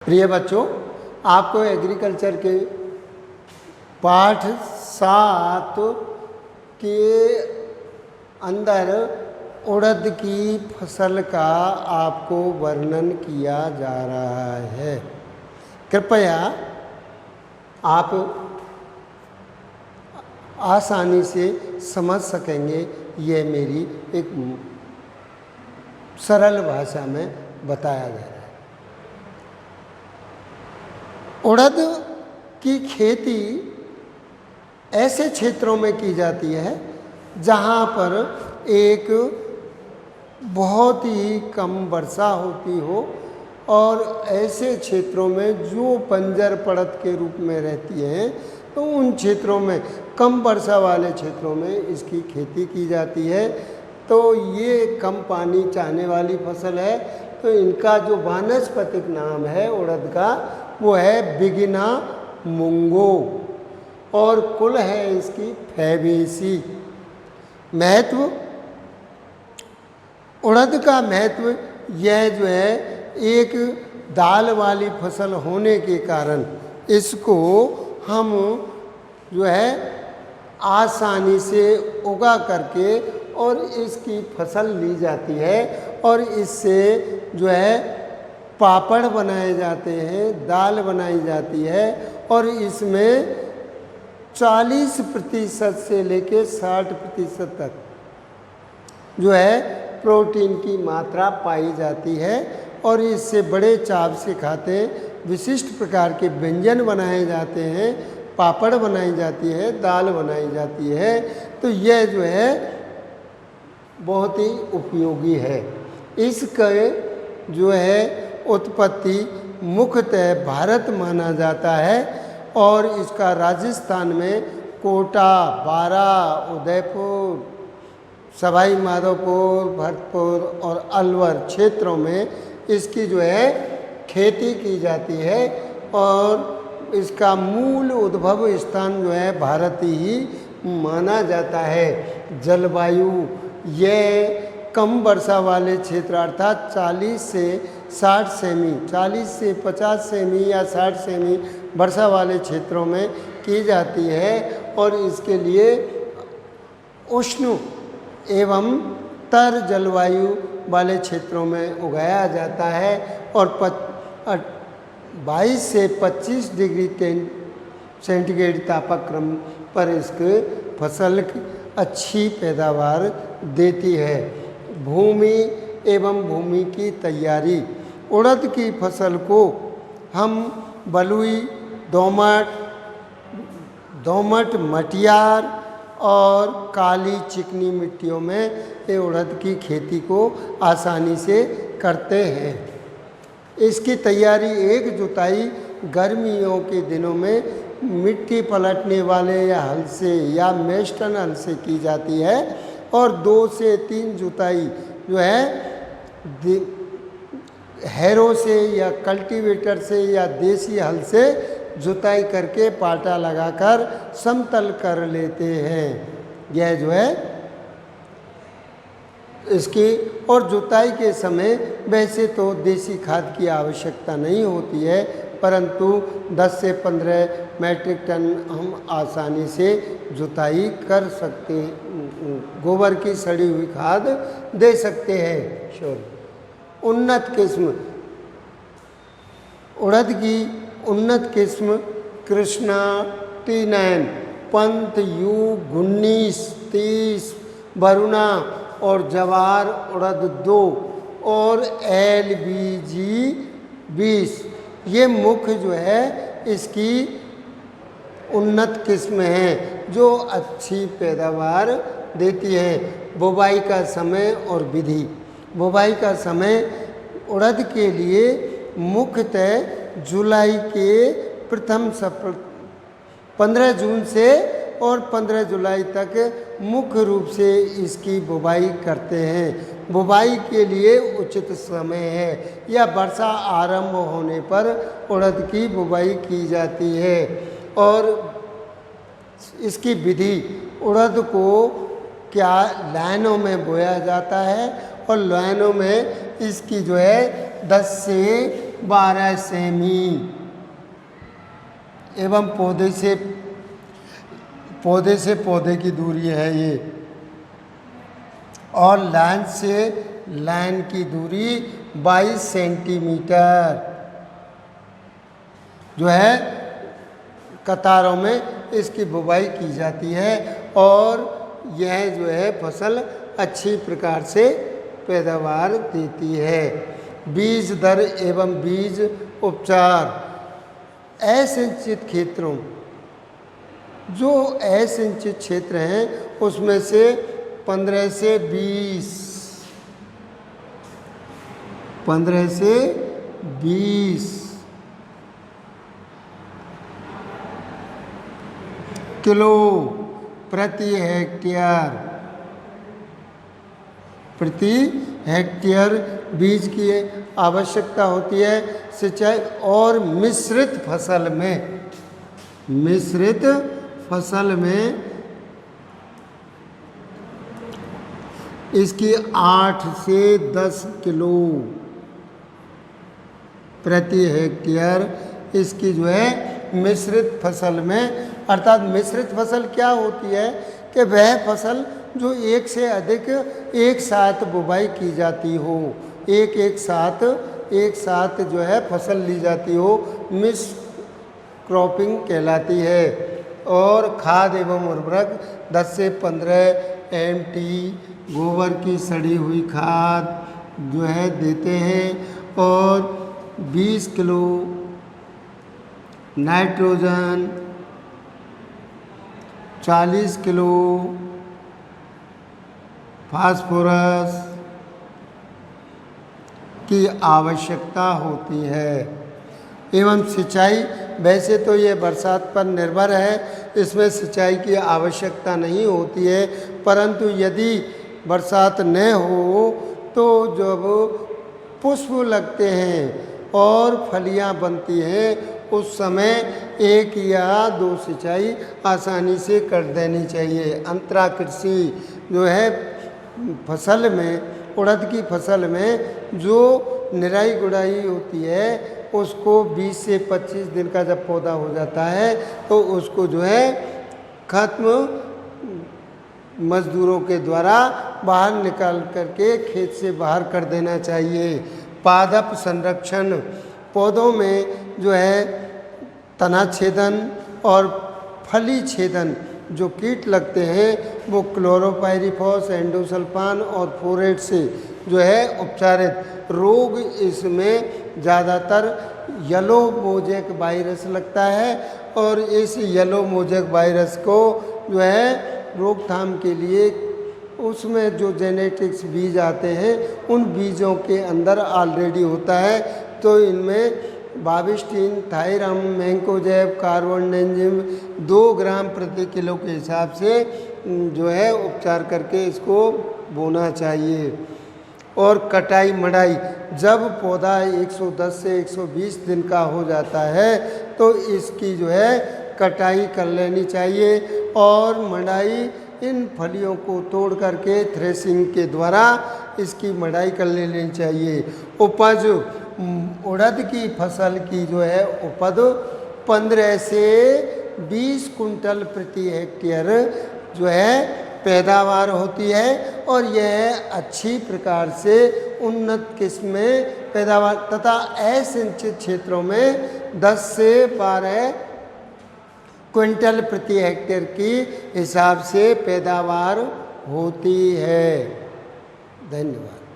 प्रिय बच्चों, आपको एग्रीकल्चर के पाठ 7 के अंदर उड़द की फसल का आपको वर्णन किया जा रहा है। कृपया आप आसानी से समझ सकेंगे, ये मेरी एक सरल भाषा में बताया गया है। उड़द की खेती ऐसे क्षेत्रों में की जाती है जहाँ पर एक बहुत ही कम वर्षा होती हो और ऐसे क्षेत्रों में जो बंजर पड़त के रूप में रहती हैं, तो उन क्षेत्रों में, कम वर्षा वाले क्षेत्रों में इसकी खेती की जाती है। तो ये कम पानी चाहने वाली फसल है। तो इनका जो वानस्पतिक नाम है उड़द का, वो है बिगिना मुंगो और कुल है इसकी फैबेसी। महत्व, उड़द का महत्व यह जो है, एक दाल वाली फसल होने के कारण इसको हम जो है आसानी से उगा करके और इसकी फसल ली जाती है और इससे जो है पापड़ बनाए जाते हैं, दाल बनाई जाती है और इसमें 40% से लेकर 60% तक जो है प्रोटीन की मात्रा पाई जाती है और इससे बड़े चाव से खाते हैं। विशिष्ट प्रकार के व्यंजन बनाए जाते हैं, पापड़ बनाई जाती है, दाल बनाई जाती है। तो यह जो है बहुत ही उपयोगी है। इसके जो है उत्पत्ति मुख्यतः भारत माना जाता है और इसका राजस्थान में कोटा, बारा, उदयपुर, सवाई माधोपुर, भरतपुर और अलवर क्षेत्रों में इसकी जो है खेती की जाती है और इसका मूल उद्भव स्थान जो है भारत ही माना जाता है। जलवायु, यह कम वर्षा वाले क्षेत्र अर्थात 40 से 60 सेमी, 40 से 50 सेमी या 60 सेमी वर्षा वाले क्षेत्रों में की जाती है और इसके लिए उष्ण एवं तर जलवायु वाले क्षेत्रों में उगाया जाता है और 22 से 25 डिग्री सेंटीग्रेड तापक्रम पर इसके फसल अच्छी पैदावार देती है। भूमि एवं भूमि की तैयारी, उड़द की फसल को हम बलुई, दोमट, मटियार और काली चिकनी मिट्टियों में ये उड़द की खेती को आसानी से करते हैं। इसकी तैयारी, एक जुताई गर्मियों के दिनों में मिट्टी पलटने वाले या हल से या मेस्टन हल से की जाती है और 2 से 3 जुताई जो है हैरो से या कल्टीवेटर से या देसी हल से जुताई करके पाटा लगाकर समतल कर लेते हैं। यह जो है इसकी, और जुताई के समय वैसे तो देसी खाद की आवश्यकता नहीं होती है, परंतु 10 से 15 मैट्रिक टन हम आसानी से जुताई कर सकते हैं। गोबर की सड़ी हुई खाद दे सकते हैं। उन्नत किस्म, उड़द की उन्नत किस्म कृष्णा T9, पंत U19, 30, वरुणा और जवार उड़द 2 और LBG 20, ये मुख्य जो है इसकी उन्नत किस्म हैं जो अच्छी पैदावार देती है। बुवाई का समय और विधि, बुवाई का समय उड़द के लिए मुख्यतः जुलाई के प्रथम सप्ताह 15 जून से और 15 जुलाई तक मुख्य रूप से इसकी बुवाई करते हैं। बुवाई के लिए उचित समय है या वर्षा आरंभ होने पर उड़द की बुवाई की जाती है। और इसकी विधि, उड़द को क्या लाइनों में बोया जाता है और लाइनों में इसकी जो है 10 से 12 सेमी एवं पौधे से पौधे की दूरी है ये, और लाइन से लाइन की दूरी 22 सेंटीमीटर जो है कतारों में इसकी बुवाई की जाती है, और यह जो है फसल अच्छी प्रकार से पैदावार देती है। बीज दर एवं बीज उपचार। असिंचित क्षेत्रों, जो असिंचित क्षेत्र हैं उसमें से 15 से 20 किलो प्रति हेक्टेयर बीज की आवश्यकता होती है। सिंचाई और मिश्रित फसल में इसकी 8 से 10 किलो प्रति हेक्टेयर इसकी जो है मिश्रित फसल में, अर्थात मिश्रित फसल क्या होती है कि वह फसल जो एक से अधिक एक साथ बुवाई की जाती हो, एक साथ जो है फसल ली जाती हो, मिक्स क्रॉपिंग कहलाती है। और खाद एवं उर्वरक 10 से 15 MT गोबर की सड़ी हुई खाद जो है देते हैं, और 20 किलो नाइट्रोजन, 40 किलो फास्फोरस की आवश्यकता होती है। एवं सिंचाई, वैसे तो ये बरसात पर निर्भर है, इसमें सिंचाई की आवश्यकता नहीं होती है, परंतु यदि बरसात न हो तो जब पुष्प लगते हैं और फलियां बनती हैं उस समय 1 या 2 सिंचाई आसानी से कर देनी चाहिए। अंतरा कृषि जो है फसल में, उड़द की फसल में जो निराई गुड़ाई होती है उसको 20 से 25 दिन का जब पौधा हो जाता है तो उसको जो है खत्म मजदूरों के द्वारा बाहर निकाल करके खेत से बाहर कर देना चाहिए। पादप संरक्षण, पौधों में जो है तना छेदन और फली छेदन जो कीट लगते हैं वो क्लोरोपाइरीफॉस, एंडोसल्फान और फोरेट से जो है उपचारित। रोग इसमें ज़्यादातर येलो मोज़ेक वायरस लगता है, और इस येलो मोज़ेक वायरस को जो है रोकथाम के लिए उसमें जो जेनेटिक्स बीज आते हैं उन बीजों के अंदर ऑलरेडी होता है, तो इनमें बाविस्टीन, थायरम, मैंकोजेब, कार्बोनेंजिम 2 ग्राम प्रति किलो के हिसाब से जो है उपचार करके इसको बोना चाहिए। और कटाई मड़ाई, जब पौधा 110 से 120 दिन का हो जाता है तो इसकी जो है कटाई कर लेनी चाहिए, और मड़ाई इन फलियों को तोड़ करके थ्रेसिंग के द्वारा इसकी मड़ाई कर लेनी चाहिए। उपज, उड़द की फसल की जो है उपज 15 से 20 कुंटल प्रति हेक्टेयर जो है पैदावार होती है, और यह अच्छी प्रकार से उन्नत किस्में पैदावार तथा असिंचित क्षेत्रों में 10 से 12 क्विंटल प्रति हेक्टेयर की हिसाब से पैदावार होती है। धन्यवाद।